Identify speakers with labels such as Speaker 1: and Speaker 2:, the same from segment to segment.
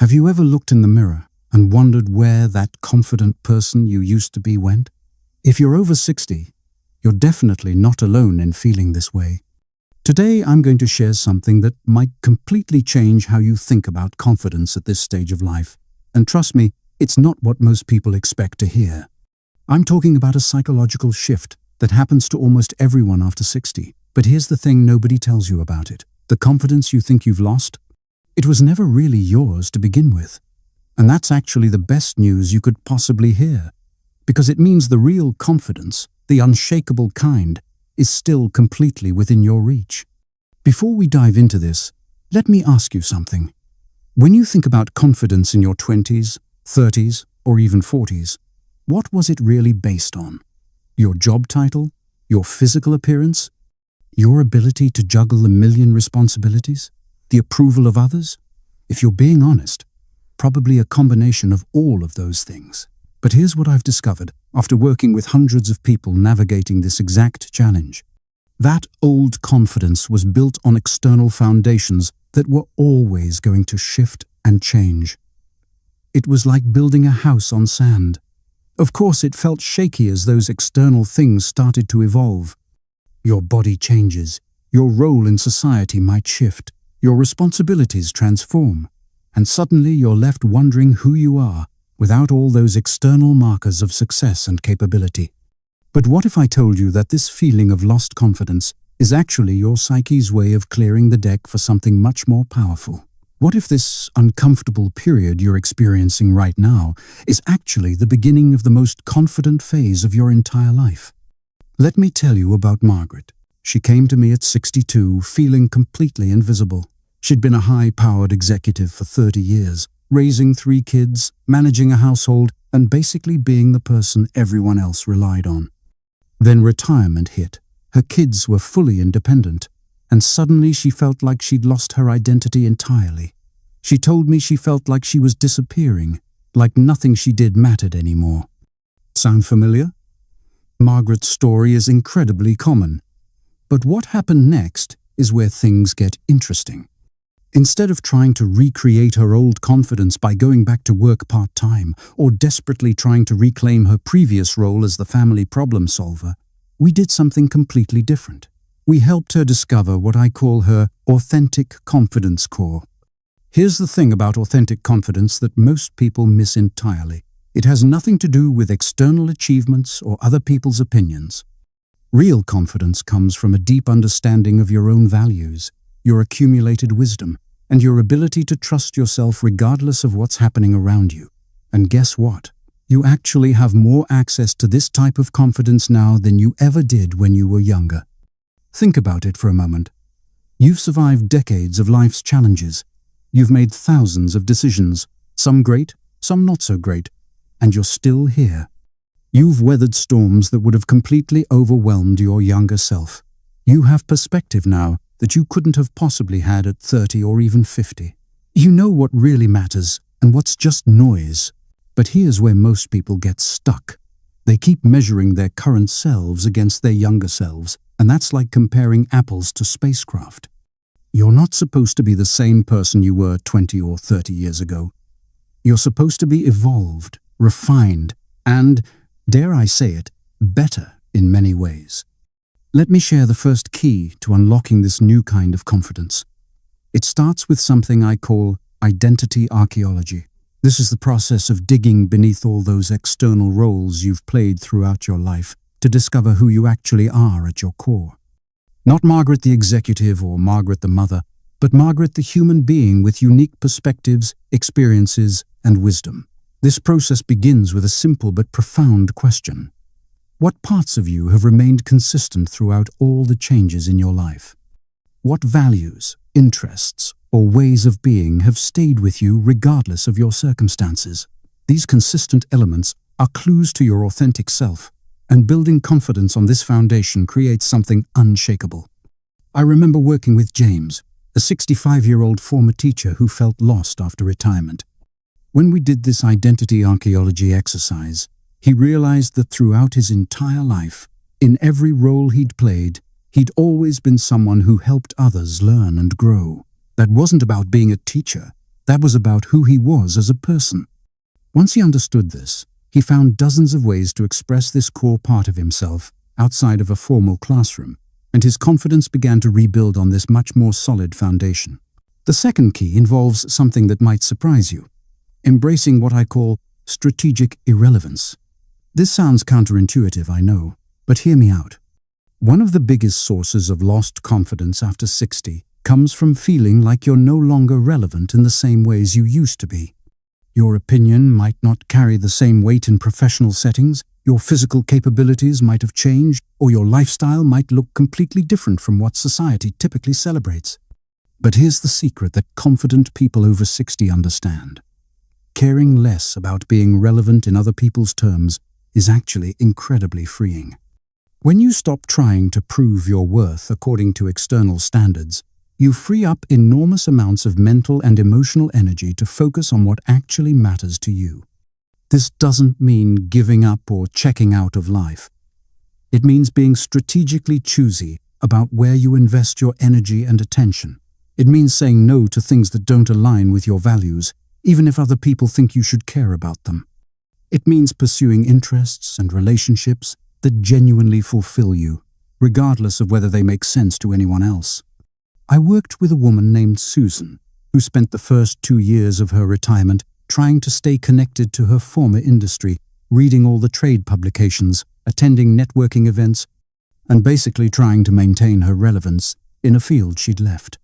Speaker 1: Have you ever looked in the mirror and wondered where that confident person you used to be went? If you're over 60, you're definitely not alone in feeling this way. Today, I'm going to share something that might completely change how you think about confidence at this stage of life. And trust me, it's not what most people expect to hear. I'm talking about a psychological shift that happens to almost everyone after 60. But here's the thing nobody tells you about it. The confidence you think you've lost, it was never really yours to begin with. And that's actually the best news you could possibly hear, because it means the real confidence, the unshakable kind, is still completely within your reach. Before we dive into this, let me ask you something. When you think about confidence in your 20s, 30s, or even 40s, what was it really based on? Your job title? Your physical appearance? Your ability to juggle a million responsibilities? The approval of others? If you're being honest, probably a combination of all of those things. But here's what I've discovered after working with hundreds of people navigating this exact challenge. That old confidence was built on external foundations that were always going to shift and change. It was like building a house on sand. Of course, it felt shaky as those external things started to evolve. Your body changes, your role in society might shift, your responsibilities transform, and suddenly you're left wondering who you are without all those external markers of success and capability. But what if I told you that this feeling of lost confidence is actually your psyche's way of clearing the deck for something much more powerful? What if this uncomfortable period you're experiencing right now is actually the beginning of the most confident phase of your entire life? Let me tell you about Margaret. She came to me at 62, feeling completely invisible. She'd been a high-powered executive for 30 years, raising 3 kids, managing a household, and basically being the person everyone else relied on. Then retirement hit. Her kids were fully independent, and suddenly she felt like she'd lost her identity entirely. She told me she felt like she was disappearing, like nothing she did mattered anymore. Sound familiar? Margaret's story is incredibly common. But what happened next is where things get interesting. Instead of trying to recreate her old confidence by going back to work part-time or desperately trying to reclaim her previous role as the family problem solver, we did something completely different. We helped her discover what I call her authentic confidence core. Here's the thing about authentic confidence that most people miss entirely. It has nothing to do with external achievements or other people's opinions. Real confidence comes from a deep understanding of your own values, your accumulated wisdom, and your ability to trust yourself regardless of what's happening around you. And guess what? You actually have more access to this type of confidence now than you ever did when you were younger. Think about it for a moment. You've survived decades of life's challenges. You've made thousands of decisions, some great, some not so great, and you're still here. You've weathered storms that would have completely overwhelmed your younger self. You have perspective now that you couldn't have possibly had at 30 or even 50. You know what really matters and what's just noise. But here's where most people get stuck. They keep measuring their current selves against their younger selves, and that's like comparing apples to spacecraft. You're not supposed to be the same person you were 20 or 30 years ago. You're supposed to be evolved, refined, and, dare I say it, better in many ways. Let me share the first key to unlocking this new kind of confidence. It starts with something I call identity archaeology. This is the process of digging beneath all those external roles you've played throughout your life to discover who you actually are at your core. Not Margaret the executive or Margaret the mother, but Margaret the human being with unique perspectives, experiences, and wisdom. This process begins with a simple but profound question. What parts of you have remained consistent throughout all the changes in your life? What values, interests, or ways of being have stayed with you regardless of your circumstances? These consistent elements are clues to your authentic self, and building confidence on this foundation creates something unshakable. I remember working with James, a 65-year-old former teacher who felt lost after retirement. When we did this identity archaeology exercise, he realized that throughout his entire life, in every role he'd played, he'd always been someone who helped others learn and grow. That wasn't about being a teacher. That was about who he was as a person. Once he understood this, he found dozens of ways to express this core part of himself outside of a formal classroom, and his confidence began to rebuild on this much more solid foundation. The second key involves something that might surprise you: embracing what I call strategic irrelevance. This sounds counterintuitive, I know, but hear me out. One of the biggest sources of lost confidence after 60 comes from feeling like you're no longer relevant in the same ways you used to be. Your opinion might not carry the same weight in professional settings, your physical capabilities might have changed, or your lifestyle might look completely different from what society typically celebrates. But here's the secret that confident people over 60 understand. Caring less about being relevant in other people's terms is actually incredibly freeing. When you stop trying to prove your worth according to external standards, you free up enormous amounts of mental and emotional energy to focus on what actually matters to you. This doesn't mean giving up or checking out of life. It means being strategically choosy about where you invest your energy and attention. It means saying no to things that don't align with your values, even if other people think you should care about them. It means pursuing interests and relationships that genuinely fulfill you, regardless of whether they make sense to anyone else. I worked with a woman named Susan, who spent the first 2 years of her retirement trying to stay connected to her former industry, reading all the trade publications, attending networking events, and basically trying to maintain her relevance in a field she'd left.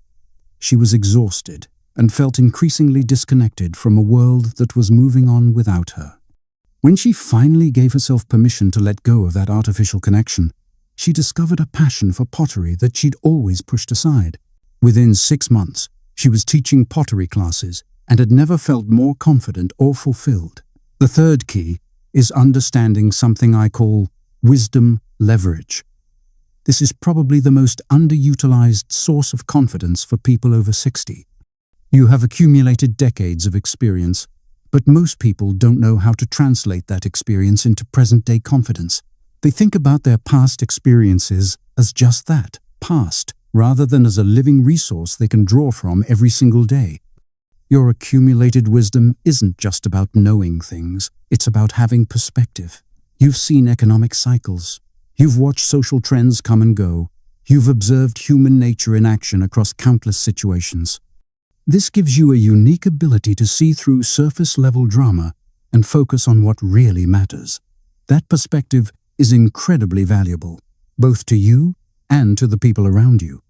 Speaker 1: She was exhausted and felt increasingly disconnected from a world that was moving on without her. When she finally gave herself permission to let go of that artificial connection, she discovered a passion for pottery that she'd always pushed aside. Within 6 months, she was teaching pottery classes and had never felt more confident or fulfilled. The third key is understanding something I call wisdom leverage. This is probably the most underutilized source of confidence for people over 60. You have accumulated decades of experience, but most people don't know how to translate that experience into present-day confidence. They think about their past experiences as just that, past, rather than as a living resource they can draw from every single day. Your accumulated wisdom isn't just about knowing things, it's about having perspective. You've seen economic cycles. You've watched social trends come and go. You've observed human nature in action across countless situations. This gives you a unique ability to see through surface-level drama and focus on what really matters. That perspective is incredibly valuable, both to you and to the people around you.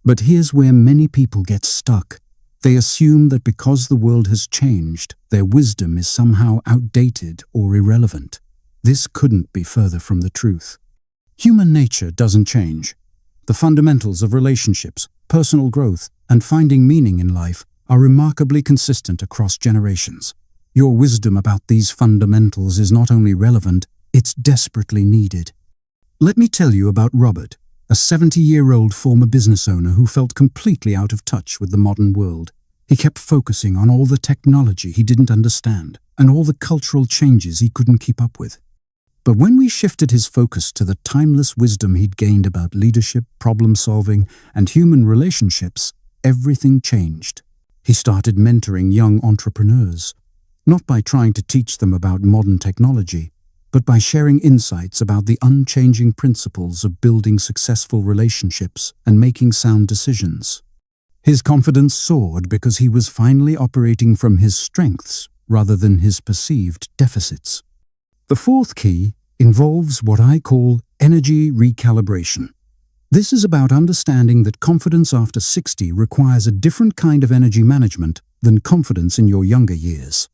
Speaker 1: But here's where many people get stuck. They assume that because the world has changed, their wisdom is somehow outdated or irrelevant. This couldn't be further from the truth. Human nature doesn't change. The fundamentals of relationships, personal growth, and finding meaning in life are remarkably consistent across generations. Your wisdom about these fundamentals is not only relevant, it's desperately needed. Let me tell you about Robert, a 70-year-old former business owner who felt completely out of touch with the modern world. He kept focusing on all the technology he didn't understand and all the cultural changes he couldn't keep up with. But when we shifted his focus to the timeless wisdom he'd gained about leadership, problem-solving, and human relationships, everything changed. He started mentoring young entrepreneurs, not by trying to teach them about modern technology, but by sharing insights about the unchanging principles of building successful relationships and making sound decisions. His confidence soared because he was finally operating from his strengths rather than his perceived deficits. The fourth key involves what I call energy recalibration. This is about understanding that confidence after 60 requires a different kind of energy management than confidence in your younger years.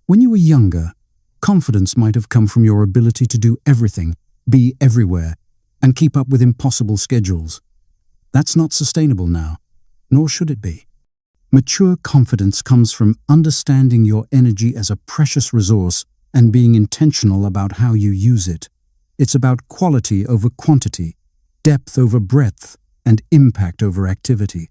Speaker 1: When you were younger, confidence might have come from your ability to do everything, be everywhere, and keep up with impossible schedules. That's not sustainable now, nor should it be. Mature confidence comes from understanding your energy as a precious resource and being intentional about how you use it. It's about quality over quantity, depth over breadth, and impact over activity.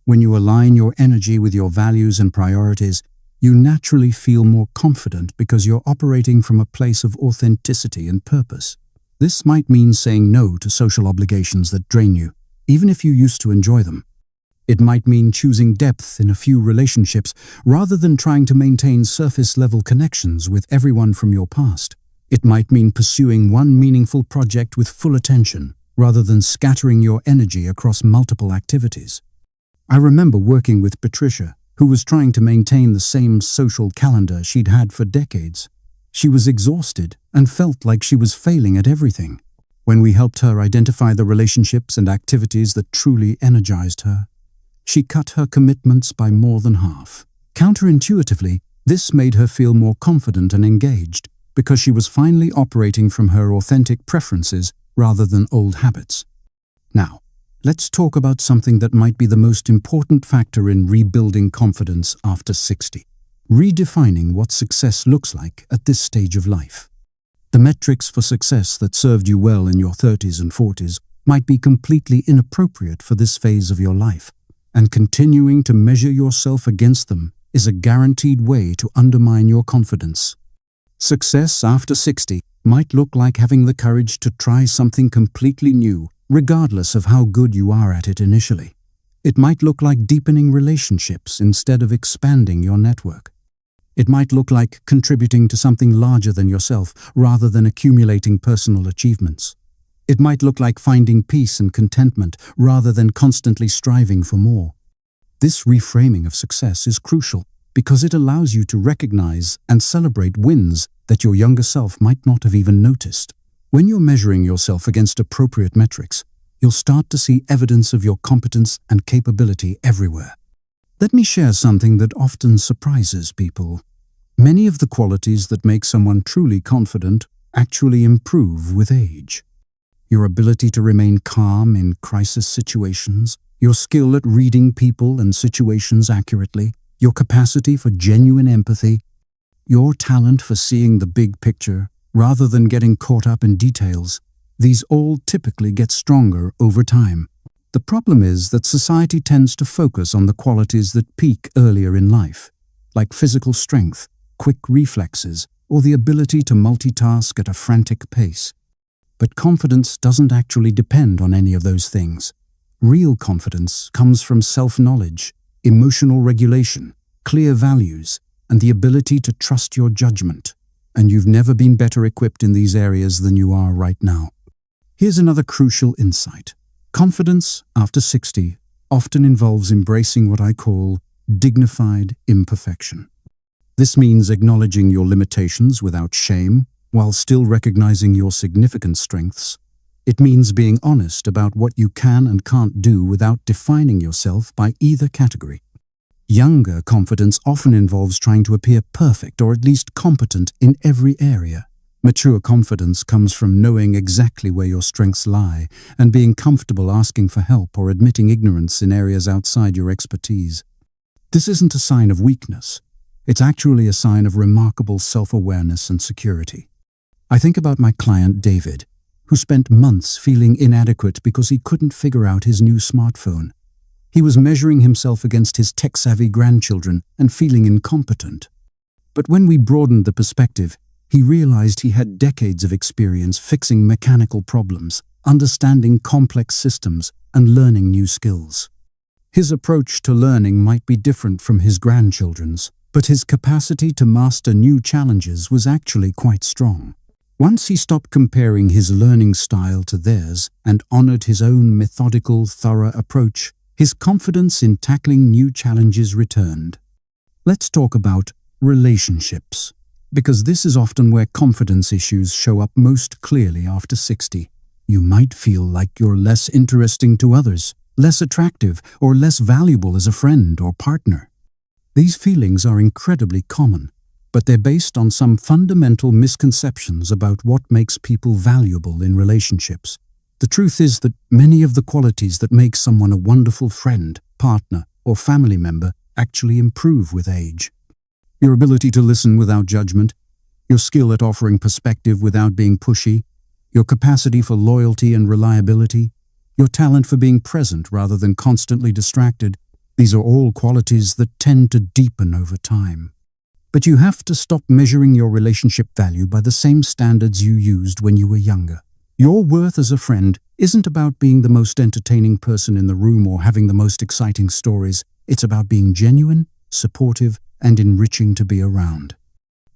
Speaker 1: When you align your energy with your values and priorities, you naturally feel more confident because you're operating from a place of authenticity and purpose. This might mean saying no to social obligations that drain you, even if you used to enjoy them. It might mean choosing depth in a few relationships rather than trying to maintain surface-level connections with everyone from your past. It might mean pursuing one meaningful project with full attention rather than scattering your energy across multiple activities. I remember working with Patricia, who was trying to maintain the same social calendar she'd had for decades. She was exhausted and felt like she was failing at everything. When we helped her identify the relationships and activities that truly energized her, she cut her commitments by more than half. Counterintuitively, this made her feel more confident and engaged because she was finally operating from her authentic preferences rather than old habits. Now, let's talk about something that might be the most important factor in rebuilding confidence after 60. Redefining what success looks like at this stage of life. The metrics for success that served you well in your 30s and 40s might be completely inappropriate for this phase of your life, and continuing to measure yourself against them is a guaranteed way to undermine your confidence. Success after 60 might look like having the courage to try something completely new, regardless of how good you are at it initially. It might look like deepening relationships instead of expanding your network. It might look like contributing to something larger than yourself rather than accumulating personal achievements. It might look like finding peace and contentment rather than constantly striving for more. This reframing of success is crucial because it allows you to recognize and celebrate wins that your younger self might not have even noticed. When you're measuring yourself against appropriate metrics, you'll start to see evidence of your competence and capability everywhere. Let me share something that often surprises people. Many of the qualities that make someone truly confident actually improve with age. Your ability to remain calm in crisis situations, your skill at reading people and situations accurately, your capacity for genuine empathy, your talent for seeing the big picture rather than getting caught up in details, these all typically get stronger over time. The problem is that society tends to focus on the qualities that peak earlier in life, like physical strength, quick reflexes, or the ability to multitask at a frantic pace. But confidence doesn't actually depend on any of those things. Real confidence comes from self-knowledge, emotional regulation, clear values, and the ability to trust your judgment. And you've never been better equipped in these areas than you are right now. Here's another crucial insight. Confidence after 60 often involves embracing what I call dignified imperfection. This means acknowledging your limitations without shame, while still recognizing your significant strengths. It means being honest about what you can and can't do without defining yourself by either category. Younger confidence often involves trying to appear perfect or at least competent in every area. Mature confidence comes from knowing exactly where your strengths lie and being comfortable asking for help or admitting ignorance in areas outside your expertise. This isn't a sign of weakness. It's actually a sign of remarkable self-awareness and security. I think about my client David, who spent months feeling inadequate because he couldn't figure out his new smartphone. He was measuring himself against his tech-savvy grandchildren and feeling incompetent. But when we broadened the perspective, he realized he had decades of experience fixing mechanical problems, understanding complex systems, and learning new skills. His approach to learning might be different from his grandchildren's, but his capacity to master new challenges was actually quite strong. Once he stopped comparing his learning style to theirs and honored his own methodical, thorough approach, his confidence in tackling new challenges returned. Let's talk about relationships, because this is often where confidence issues show up most clearly after 60. You might feel like you're less interesting to others, less attractive, or less valuable as a friend or partner. These feelings are incredibly common, but they're based on some fundamental misconceptions about what makes people valuable in relationships. The truth is that many of the qualities that make someone a wonderful friend, partner, or family member actually improve with age. Your ability to listen without judgment, your skill at offering perspective without being pushy, your capacity for loyalty and reliability, your talent for being present rather than constantly distracted, these are all qualities that tend to deepen over time. But you have to stop measuring your relationship value by the same standards you used when you were younger. Your worth as a friend isn't about being the most entertaining person in the room or having the most exciting stories. It's about being genuine, supportive, and enriching to be around.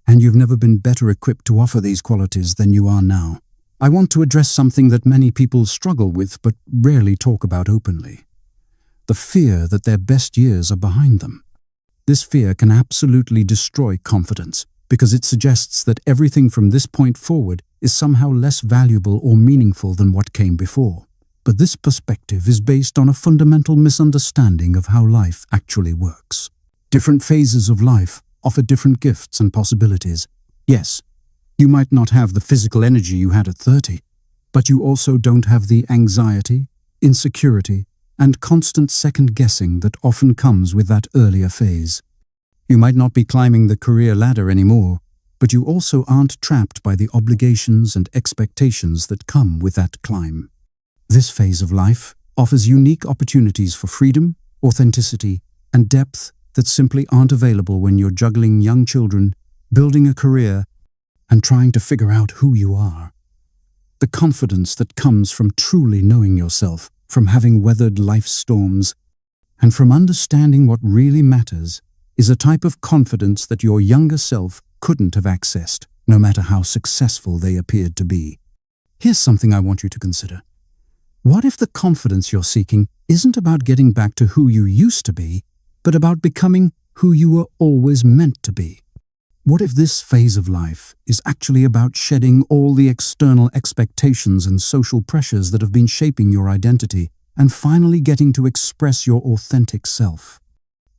Speaker 1: And you've never been better equipped to offer these qualities than you are now. I want to address something that many people struggle with but rarely talk about openly. The fear that their best years are behind them. This fear can absolutely destroy confidence because it suggests that everything from this point forward is somehow less valuable or meaningful than what came before. But this perspective is based on a fundamental misunderstanding of how life actually works. Different phases of life offer different gifts and possibilities. Yes, you might not have the physical energy you had at 30, but you also don't have the anxiety, insecurity, and constant second-guessing that often comes with that earlier phase. You might not be climbing the career ladder anymore, but you also aren't trapped by the obligations and expectations that come with that climb. This phase of life offers unique opportunities for freedom, authenticity, and depth that simply aren't available when you're juggling young children, building a career, and trying to figure out who you are. The confidence that comes from truly knowing yourself, from having weathered life's storms, and from understanding what really matters is a type of confidence that your younger self couldn't have accessed, no matter how successful they appeared to be. Here's something I want you to consider. What if the confidence you're seeking isn't about getting back to who you used to be, but about becoming who you were always meant to be? What if this phase of life is actually about shedding all the external expectations and social pressures that have been shaping your identity and finally getting to express your authentic self?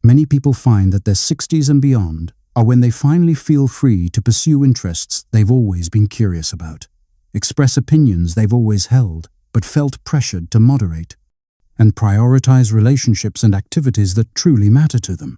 Speaker 1: Many people find that their 60s and beyond are when they finally feel free to pursue interests they've always been curious about, express opinions they've always held but felt pressured to moderate, and prioritize relationships and activities that truly matter to them.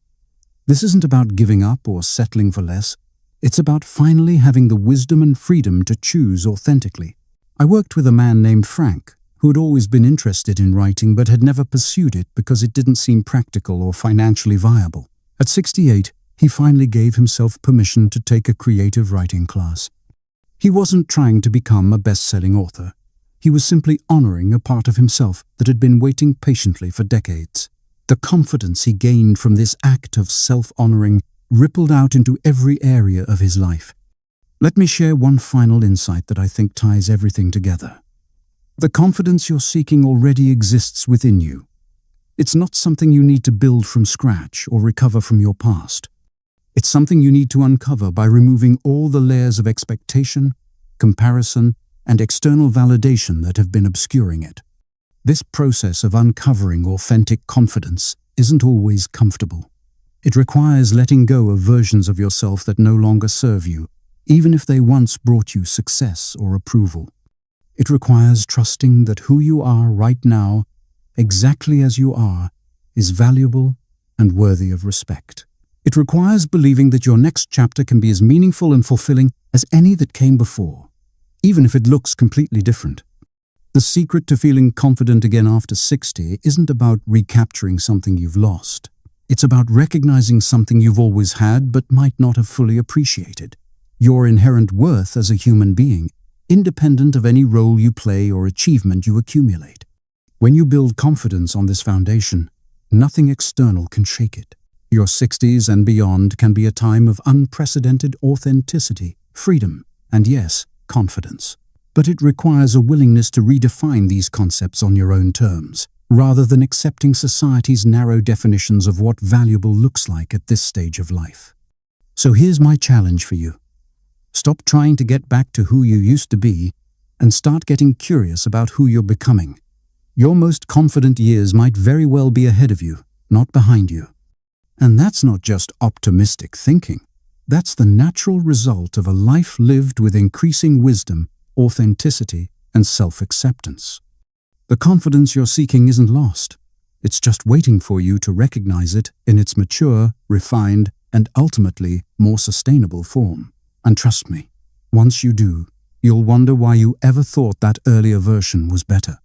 Speaker 1: This isn't about giving up or settling for less. It's about finally having the wisdom and freedom to choose authentically. I worked with a man named Frank, who had always been interested in writing but had never pursued it because it didn't seem practical or financially viable. At 68, he finally gave himself permission to take a creative writing class. He wasn't trying to become a best-selling author. He was simply honoring a part of himself that had been waiting patiently for decades. The confidence he gained from this act of self-honoring rippled out into every area of his life. Let me share one final insight that I think ties everything together. The confidence you're seeking already exists within you. It's not something you need to build from scratch or recover from your past. It's something you need to uncover by removing all the layers of expectation, comparison, and external validation that have been obscuring it. This process of uncovering authentic confidence isn't always comfortable. It requires letting go of versions of yourself that no longer serve you, even if they once brought you success or approval. It requires trusting that who you are right now, exactly as you are, is valuable and worthy of respect. It requires believing that your next chapter can be as meaningful and fulfilling as any that came before, even if it looks completely different. The secret to feeling confident again after 60 isn't about recapturing something you've lost. It's about recognizing something you've always had but might not have fully appreciated. Your inherent worth as a human being, independent of any role you play or achievement you accumulate. When you build confidence on this foundation, nothing external can shake it. Your 60s and beyond can be a time of unprecedented authenticity, freedom, and yes, confidence. But it requires a willingness to redefine these concepts on your own terms, rather than accepting society's narrow definitions of what valuable looks like at this stage of life. So here's my challenge for you. Stop trying to get back to who you used to be and start getting curious about who you're becoming. Your most confident years might very well be ahead of you, not behind you. And that's not just optimistic thinking. That's the natural result of a life lived with increasing wisdom, authenticity, and self-acceptance. The confidence you're seeking isn't lost. It's just waiting for you to recognize it in its mature, refined, and ultimately more sustainable form. And trust me, once you do, you'll wonder why you ever thought that earlier version was better.